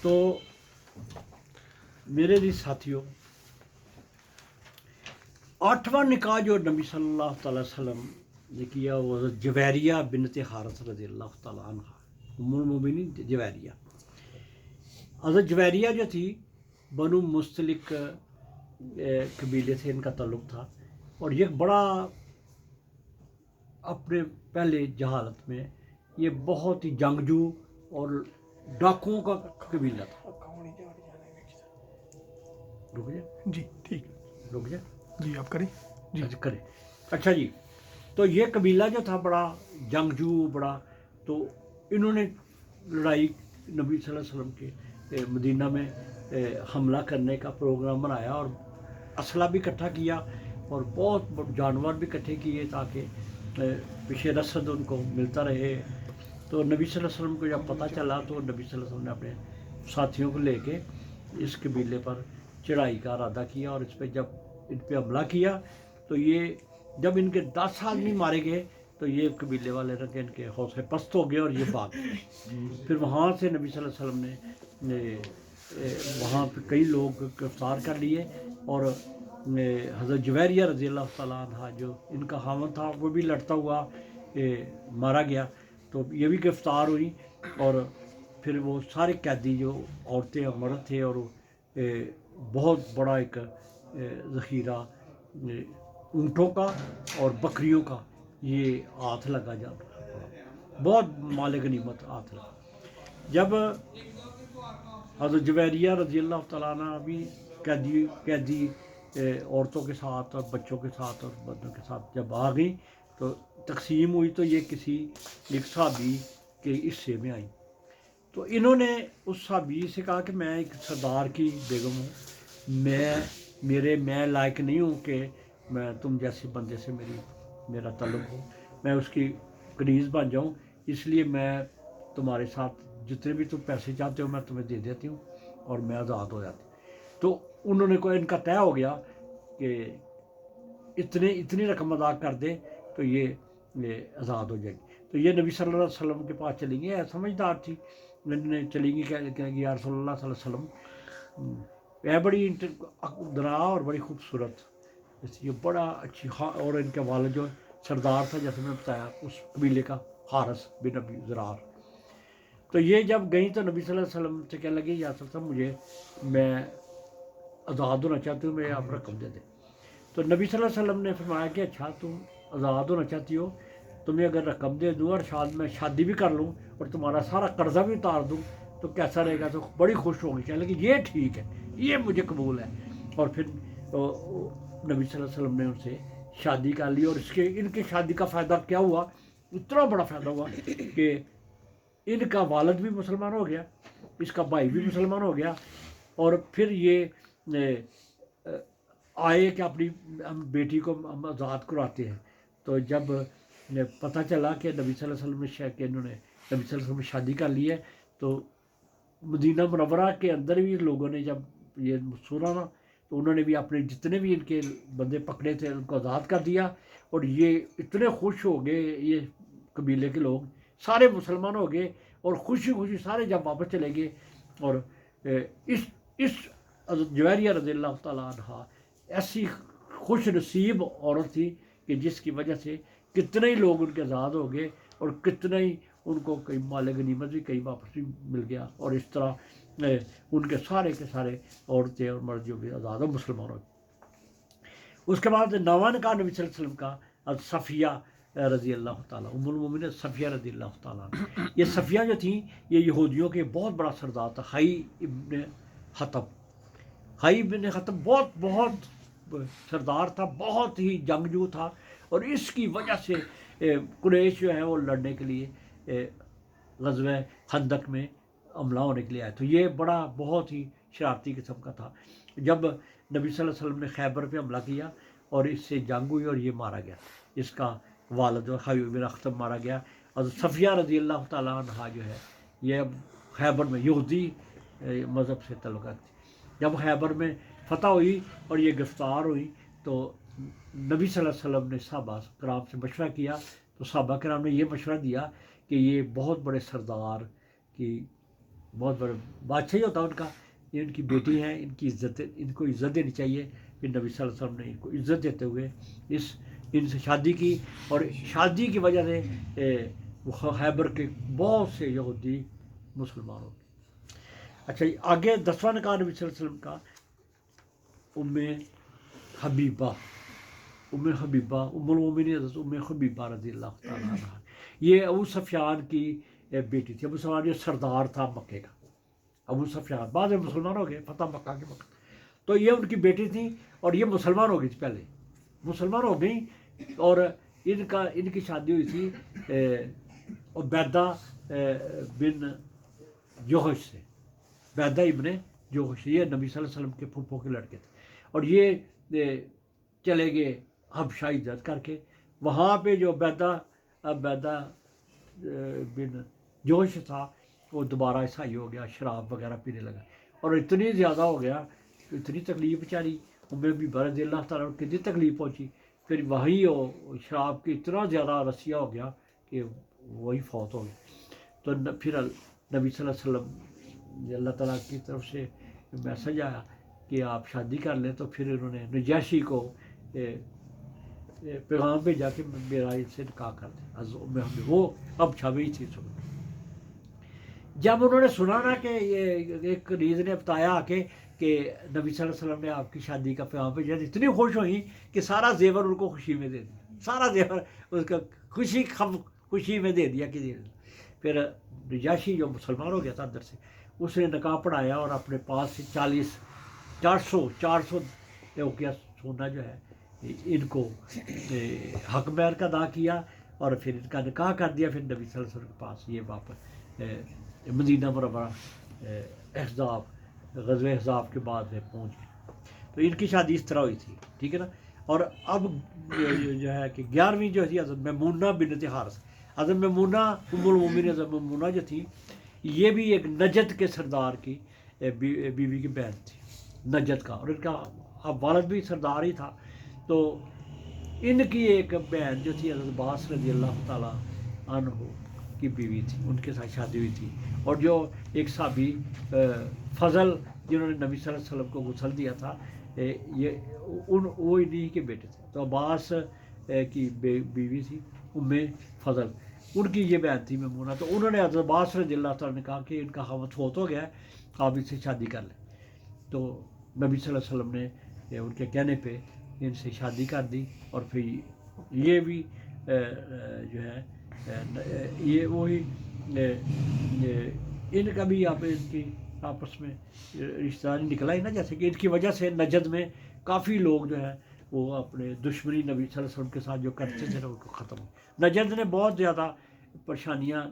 تو میرے جی ساتھیوں، 8واں نکاح جو نبی صلی اللہ تعالی وسلم نے کیا وہ حضرت جویریہ بنت حارث رضی اللہ تعالیٰ عنہ، ام المومنین جویریہ. حضرت جویریہ جو تھی بنو مستلق قبیلے سے ان کا تعلق تھا، اور یہ بڑا اپنے پہلے جہالت میں یہ بہت ہی جنگجو اور ڈاکوؤں کا قبیلہ تھا. رک جائے جی ٹھیک، رک جائے جی آپ کریں. جی اچھا کرے. اچھا جی، تو یہ قبیلہ جو تھا بڑا جنگجو بڑا، تو انہوں نے لڑائی نبی صلی اللہ علیہ وسلم کے مدینہ میں حملہ کرنے کا پروگرام بنایا اور اسلحہ بھی اکٹھا کیا اور بہت جانور بھی اکٹھے کیے تاکہ پیچھے رسد ان کو ملتا رہے. تو نبی صلی اللہ علیہ وسلم کو جب پتہ چلا تو نبی صلی اللہ علیہ وسلم نے اپنے ساتھیوں کو لے کے اس قبیلے پر چڑھائی کا ارادہ کیا، اور اس پہ جب ان پہ حملہ کیا تو یہ جب ان کے 10 آدمی مارے گئے تو یہ قبیلے والے ان کے حوصلے پست ہو گئے اور یہ بھاگ گئے. پھر وہاں سے نبی صلی اللہ علیہ وسلم نے وہاں پہ کئی لوگ گرفتار کر لیے، اور حضرت جویریہ رضی اللہ تعالیٰ عنہ جو ان کا خاوند تھا وہ بھی لڑتا ہوا مارا گیا. تو یہ بھی گرفتار ہوئی، اور پھر وہ سارے قیدی جو عورتیں اور مرد تھے، اور بہت بڑا ایک ذخیرہ اونٹوں کا اور بکریوں کا یہ ہاتھ لگا جب بہت مال غنیمت ہاتھ لگا. جب حضرت جویریہ رضی اللہ تعالیٰ عنہ بھی قیدی عورتوں کے ساتھ اور بچوں کے ساتھ اور مردوں کے ساتھ جب آ گئی تو تقسیم ہوئی تو یہ کسی ایک صحابی کے حصے میں آئی. تو انہوں نے اس صحابی سے کہا کہ میں ایک سردار کی بیگم ہوں، میں لائق نہیں ہوں کہ میں تم جیسے بندے سے میرا تعلق ہو، میں اس کی کنیز بن جاؤں، اس لیے میں تمہارے ساتھ جتنے بھی تم پیسے چاہتے ہو میں تمہیں دے دیتی ہوں اور میں آزاد ہو جاتی. تو انہوں نے ان کا طے ہو گیا کہ اتنی رقم ادا کر دے تو یہ آزاد ہو جائے گی. تو یہ نبی صلی اللہ علیہ وسلم کے پاس چلیں گے، سمجھدار تھی، چلیں گی کہیں گی یا رسول اللہ صلی اللہ علیہ وسلم یہ بڑی دنا اور بڑی خوبصورت، اس لیے بڑا اچھی، اور ان کے والد جو سردار تھا جیسے میں بتایا اس قبیلے کا، حارث بن ابی زرار. تو یہ جب گئیں تو نبی صلی اللہ علیہ وسلم سے کہنے لگی یا رسول اللہ میں آزاد ہونا چاہتی ہوں، میں آپ رقم دے دیں. تو نبی صلی اللہ علیہ وسلم نے فرمایا کہ اچھا تم آزاد ہونا چاہتی ہو، تمہیں اگر رقم دے دوں اور میں شادی بھی کر لوں اور تمہارا سارا قرضہ بھی اتار دوں تو کیسا رہے گا؟ تو بڑی خوش ہوگی، کہنے لگی یہ ٹھیک ہے، یہ مجھے قبول ہے. اور پھر نبی صلی اللہ علیہ وسلم نے ان سے شادی کر لی، اور ان کی شادی کا فائدہ کیا ہوا؟ اتنا بڑا فائدہ ہوا کہ ان کا والد بھی مسلمان ہو گیا، اس کا بھائی بھی مسلمان ہو گیا، اور پھر یہ آئے کہ اپنی ہم بیٹی کو ہم آزاد کراتے ہیں. تو جب پتہ چلا کہ نبی صلی اللہ علیہ وسلم کہ انہوں نے نبی صلی اللہ علیہ وسلم شادی کر لی ہے، تو مدینہ منورہ کے اندر بھی لوگوں نے جب یہ سنا نا تو انہوں نے بھی اپنے جتنے بھی ان کے بندے پکڑے تھے ان کو آزاد کر دیا، اور یہ اتنے خوش ہو گئے، یہ قبیلے کے لوگ سارے مسلمان ہو گئے، اور خوشی خوشی سارے جب واپس چلے گئے. اور اس حضرت جویریہ رضی اللہ تعالیٰ عنہ ایسی خوش نصیب عورت تھی کہ جس کی وجہ سے کتنے ہی لوگ ان کے آزاد ہو گئے، اور کتنے ہی ان کو کئی مال غنیمت بھی کئی واپس بھی مل گیا، اور اس طرح ان کے سارے عورتیں اور مرد جو بھی آزاد اور مسلمان ہو گئے. اس کے بعد 9واں نکاح نبی صلی اللہ علیہ وسلم کا صفیہ رضی اللہ تعالیٰ، ام المومنین صفیہ رضی اللہ تعالیٰ. یہ صفیہ جو تھیں یہ یہودیوں کے بہت بڑا سردار تھا، حئی ابن خطب بہت سردار تھا، بہت ہی جنگجو تھا، اور اس کی وجہ سے قریش جو ہے وہ لڑنے کے لیے غزوہ خندق میں حملہ ہونے کے لیے آئے. تو یہ بہت ہی شرارتی قسم کا تھا. جب نبی صلی اللہ علیہ وسلم نے خیبر پہ حملہ کیا اور اس سے جنگ ہوئی اور یہ مارا گیا، اس کا والد حئی بن اخطب مارا گیا. اور صفیہ رضی اللہ تعالیٰ عنہ جو ہے یہ خیبر میں یہودی مذہب سے تعلق رکھتی. جب خیبر میں فتح ہوئی اور یہ گرفتار ہوئی تو نبی صلی اللہ علیہ وسلم نے صحابہ کرام سے مشورہ کیا، تو صحابہ کرام نے یہ مشورہ دیا کہ یہ بہت بڑے سردار کی بہت بڑا بادشاہی ہوتا ان کا. یہ ان کی بیٹی ہیں, ان کی عزت, ان کو عزت دینی چاہیے. پھر نبی صلی اللہ علیہ وسلم نے ان کو عزت دیتے ہوئے ان سے شادی کی, اور شادی کی وجہ سے خیبر کے بہت سے یہودی مسلمان ہو گئے. اچھا جی, آگے 10واں نکاح نبی صلی اللہ علیہ وسلم کا ام حبیبہ ام المومنین حضرت ام حبیبہ رضی اللہ تعالیٰ عنہ. یہ ابو سفیان کی بیٹی تھی. ابو سفیان یہ سردار تھا مکے کا. ابو سفیان بعد میں مسلمان ہو گئے فتح مکہ کے وقت. تو یہ ان کی بیٹی تھی اور یہ مسلمان ہو گئی تھی, پہلے مسلمان ہو گئی. اور ان کی شادی ہوئی تھی عبیدہ بن جوہش سے. عبیدہ ابن جوہش, یہ نبی صلی اللہ علیہ وسلم کے پھپھو کے لڑکے تھے. اور یہ چلے گئے حبشہ ہجرت کر کے. وہاں پہ جو عبیدہ بن جوہش تھا وہ دوبارہ عیسائی ہو گیا, شراب وغیرہ پینے لگا. اور اتنی زیادہ ہو گیا, اتنی تکلیف بیچاری ام حبیبہ رضی اللہ تعالیٰ عنہ کتنی تکلیف پہنچی. پھر وہی شراب کی اتنا زیادہ رسیہ ہو گیا کہ وہی فوت ہو گیا. تو پھر نبی صلی اللہ علیہ وسلم اللہ تعالیٰ کی طرف سے میسج آیا کہ آپ شادی کر لیں. تو پھر انہوں نے نجاشی کو پیغام بھیجا کہ میرا ان سے نکاح کر دیں. وہ اب چھوی تھی. جب انہوں نے سنا نا کہ یہ ایک ریز نے بتایا کہ نبی صلی اللہ علیہ وسلم نے آپ کی شادی کا پیغام بھیجا, اتنی خوش ہوئی کہ سارا زیور ان کو خوشی میں دے دیا. سارا زیور اس کا خوشی میں دے دیا کہ پھر نجاشی جو مسلمان ہو گیا تھا اندر سے, اس نے نکاح پڑھایا اور اپنے پاس سے 400 اوقیہ سونا جو ہے ان کو حق مہر کا ادا کیا, اور پھر ان کا نکاح کر دیا. پھر نبی صلی اللہ علیہ وسلم کے پاس یہ واپس مدینہ منورہ غزوہ احزاب کے بعد میں پہنچ گئے. تو ان کی شادی اس طرح ہوئی تھی, ٹھیک ہے نا. اور اب جو ہے کہ 11ویں جو تھی حضرت میمونہ بنت حارث. حضرت میمونہ ام المومنین حضرت میمونہ جو تھی, یہ بھی ایک نجد کے سردار کی بیوی کی بہن تھی, نجد کا. اور ان کا اب والد بھی سردار ہی تھا. تو ان کی ایک بہن جو تھی حضرت عباس رضی اللہ تعالیٰ عنہ کی بیوی تھی, ان کے ساتھ شادی ہوئی تھی. اور جو ایک صحابی فضل جنہوں نے نبی صلی اللہ علیہ وسلم کو غسل دیا تھا, یہ وہ انہی کے بیٹے تھے. تو عباس کی بیوی تھی ام فضل, ان کی یہ بہن تھی میمونہ. تو انہوں نے حضرت عباس رضی اللہ تعالیٰ نے کہا کہ ان کا خاوند فوت ہو گیا ہے, آپ اس سے شادی کر لیں. تو نبی صلی اللہ علیہ وسلم نے ان کے کہنے پہ ان سے شادی کر دی. اور پھر یہ بھی جو ہے یہ وہی ان کا بھی ان کی آپس میں رشتہ داری نکلا ہی نا, جیسے کہ ان کی وجہ سے نجد میں کافی لوگ جو ہے وہ اپنے دشمنی نبی صلی اللہ علیہ وسلم کے ساتھ جو کرتے تھے نا ان کو ختم. نجد نے بہت زیادہ پریشانیاں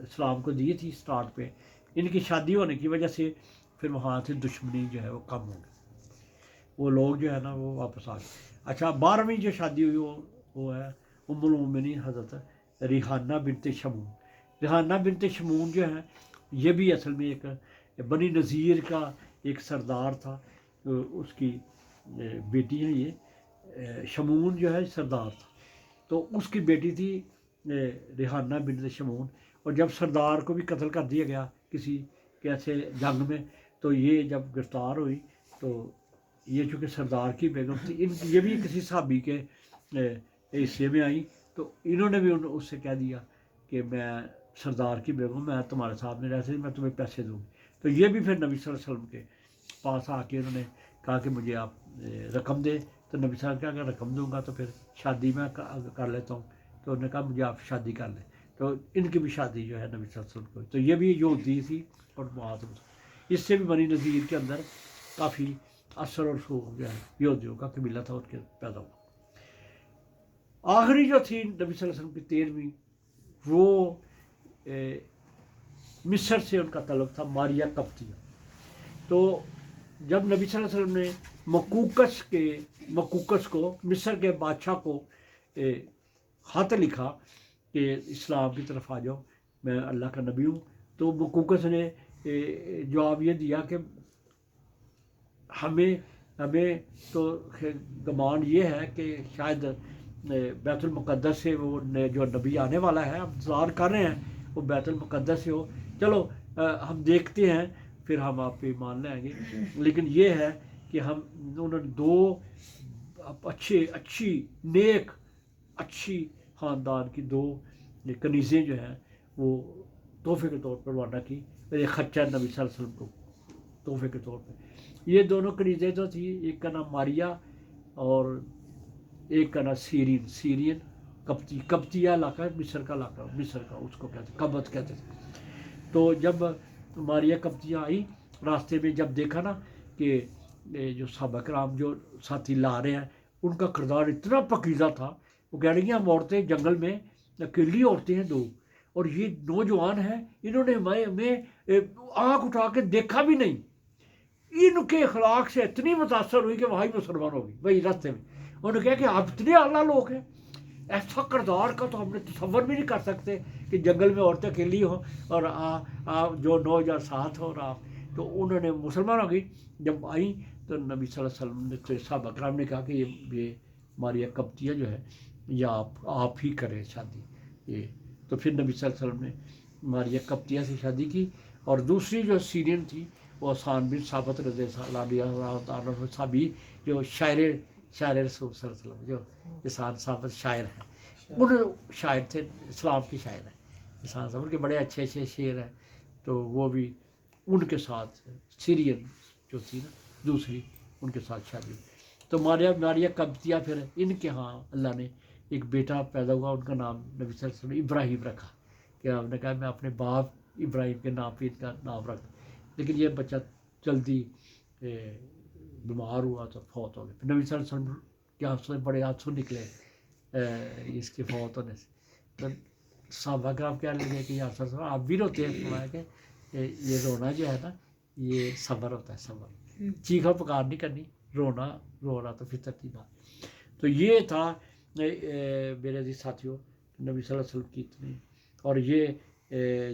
اسلام کو دی تھی سٹارٹ پہ. ان کی شادی ہونے کی وجہ سے پھر وہاں سے دشمنی جو ہے وہ کم ہو گئی, وہ لوگ جو ہے نا وہ واپس آ گئے. اچھا 12ویں جو شادی ہوئی وہ ہے ام المومنین حضرت ریحانہ بنت شمون. ریحانہ بنت شمون جو ہے یہ بھی اصل میں ایک بنی نذیر کا ایک سردار تھا, اس کی بیٹی ہے. یہ شمون جو ہے سردار تھا, تو اس کی بیٹی تھی ریحانہ بنت شمون. اور جب سردار کو بھی قتل کر دیا گیا کسی کیسے جنگ میں, تو یہ جب گرفتار ہوئی تو یہ چونکہ سردار کی بیگم تھی, یہ بھی کسی صحابی کے حصے میں آئی. تو انہوں نے بھی اس سے کہہ دیا کہ میں سردار کی بیگم, میں تمہارے ساتھ میں رہتے میں تمہیں پیسے دوں گی. تو یہ بھی پھر نبی صلی اللہ علیہ وسلم کے پاس آ کے انہوں نے کہا کہ مجھے آپ رقم دے. تو نبی صلی اللہ علیہ وسلم کہا اگر رقم دوں گا تو پھر شادی میں کر لیتا ہوں. تو انہوں نے کہا مجھے آپ شادی کر لیں. تو ان کی بھی شادی جو ہے نبی صلی اللہ علیہ وسلم کو. تو یہ بھی یہودی تھی اور اس سے بھی بنی نذیر کے اندر کافی اثر اور رسوخ جو ہے یہودیوں کا قبیلہ تھا اس کے پیدا ہوا. آخری جو تھی نبی صلی اللہ علیہ وسلم کی 13ویں, وہ مصر سے ان کا تعلق تھا, ماریہ قبطیہ. تو جب نبی صلی اللہ علیہ وسلم نے مکوکس کو مصر کے بادشاہ کو خط لکھا کہ اسلام کی طرف آ جاؤ, میں اللہ کا نبی ہوں, تو مکوکس نے جواب یہ دیا کہ ہمیں تو گمان یہ ہے کہ شاید بیت المقدس سے وہ جو نبی آنے والا ہے, ہم انتظار کر رہے ہیں وہ بیت المقدس سے ہو. چلو ہم دیکھتے ہیں پھر ہم آپ پہ ایمان لے آئیں گے. لیکن یہ ہے کہ انہوں نے دو اچھی نیک اچھی خاندان کی دو کنیزیں جو ہیں وہ تحفے کے طور پر روانہ کی. ایک خچر نبی صلی اللہ علیہ وسلم کو تحفے کے طور پہ. یہ دونوں کنیزیں جو تھیں، ایک کا نام ماریا اور ایک کا نام سیرین قبطیہ علاقہ ہے، مصر کا علاقہ، مصر کا اس کو کہتے ہیں قبط کہتے تھے. تو جب ماریا قبطیہ آئی، راستے میں جب دیکھا نا کہ جو صحابہ کرام جو ساتھی لا رہے ہیں ان کا کردار اتنا پاکیزہ تھا. وہ کہہ رہی ہیں ہم عورتیں جنگل میں اکیلی عورتیں ہیں دو، اور یہ نوجوان ہیں، انہوں نے ہمیں آنکھ اٹھا کے دیکھا بھی نہیں. ان کے اخلاق سے اتنی متاثر ہوئی کہ وہی مسلمان ہوگی وہی راستے میں. انہوں نے کہا کہ آپ اتنے اعلیٰ لوگ ہیں، ایسا کردار کا تو ہم نے تصور بھی نہیں کر سکتے کہ جنگل میں عورتیں اکیلی ہوں اور آپ جو نوجوان ساتھ ہو. اور آپ تو انہوں نے مسلمان ہو گئی. جب آئیں تو نبی صلی اللہ علیہ وسلم نے صحابہ کرام نے کہا کہ یہ ماریا قبطیہ جو ہے یا آپ ہی کریں شادی. یہ تو پھر نبی صلی اللہ علیہ وسلم نے ماریا قبطیہ سے شادی کی. اور دوسری جو سیرین تھی وہ حسان بن ثابت رضی اللہ عنہ صحابی جو شاعر رسول صلی اللہ علیہ وسلم جو حسان ثابت شاعر ہیں، انہوں شاعر تھے، اسلام کے شاعر ہیں حسان صاحب کے بڑے اچھے شعر ہیں. تو وہ بھی ان کے ساتھ سیرین جو تھی نا دوسری ان کے ساتھ شادی. تو ماریا قبطیہ پھر ان کے ہاں اللہ نے ایک بیٹا پیدا ہوا، ان کا نام نبی صلی اللہ علیہ وسلم نے ابراہیم رکھا کہ آپ نے کہا میں اپنے باپ ابراہیم کے نام پہ ان کا نام رکھ. لیکن یہ بچہ جلدی بیمار ہوا تو فوت ہو گیا. پھر نبی صلی اللہ علیہ وسلم کے آنسو بڑے آنسو نکلے اس کے فوت ہونے سے. تو صحابہ کرام کیا لگے کہ یا رسول اللہ آپ بھی روتے ہیں. فرمایا کہ یہ رونا جو ہے نا یہ صبر ہوتا ہے، صبر، چیخا پکار نہیں کرنی، رونا تو فطرت کی بات. تو یہ تھا میرے عزیز ساتھیوں نبی صلی اللہ علیہ وسلم کی اتنی. اور یہ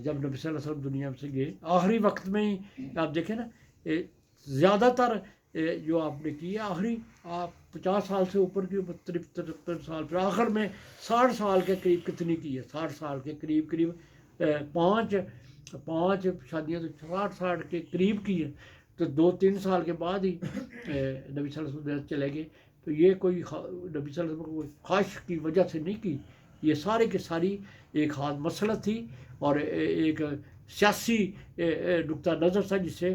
جب نبی صلی اللہ علیہ وسلم دنیا سے گئے آخری وقت میں ہی آپ دیکھیں نا زیادہ تر جو آپ نے کی ہے آخری آپ 50 سال سے اوپر کی 73 سال پھر آخر میں 60 سال کے قریب کتنی کی ہے، 60 سال کے قریب پانچ شادیاں تو 60 کے قریب کی ہے. تو 2-3 سال کے بعد ہی نبی صلی اللہ علیہ وسلم چلے گئے. تو یہ کوئی نبی صلی اللہ علیہ وسلم کو خواہش کی وجہ سے نہیں کی، یہ سارے کے ساری ایک خاص مسئلہ تھی اور ایک سیاسی نقطہ نظر تھا جس سے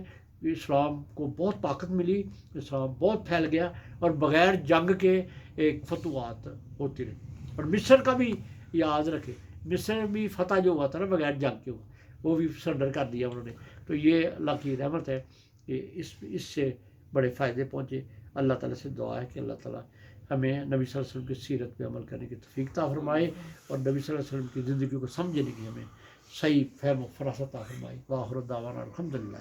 اسلام کو بہت طاقت ملی، اسلام بہت پھیل گیا اور بغیر جنگ کے ایک فتوحات ہوتی رہی. اور مصر کا بھی یاد رکھے، مصر بھی فتح جو ہوا تھا نا بغیر جنگ کے ہوا، وہ بھی سرنڈر کر دیا انہوں نے. تو یہ اللہ کی رحمت ہے کہ اس سے بڑے فائدے پہنچے. اللہ تعالیٰ سے دعا ہے کہ اللہ تعالیٰ ہمیں نبی صلی اللہ علیہ وسلم کی سیرت پہ عمل کرنے کی توفیق عطا فرمائے اور نبی صلی اللہ علیہ وسلم کی زندگی کو سمجھنے کی ہمیں صحیح فہم و فراست عطا فرمائے. وآخر دعوانا الحمدللہ.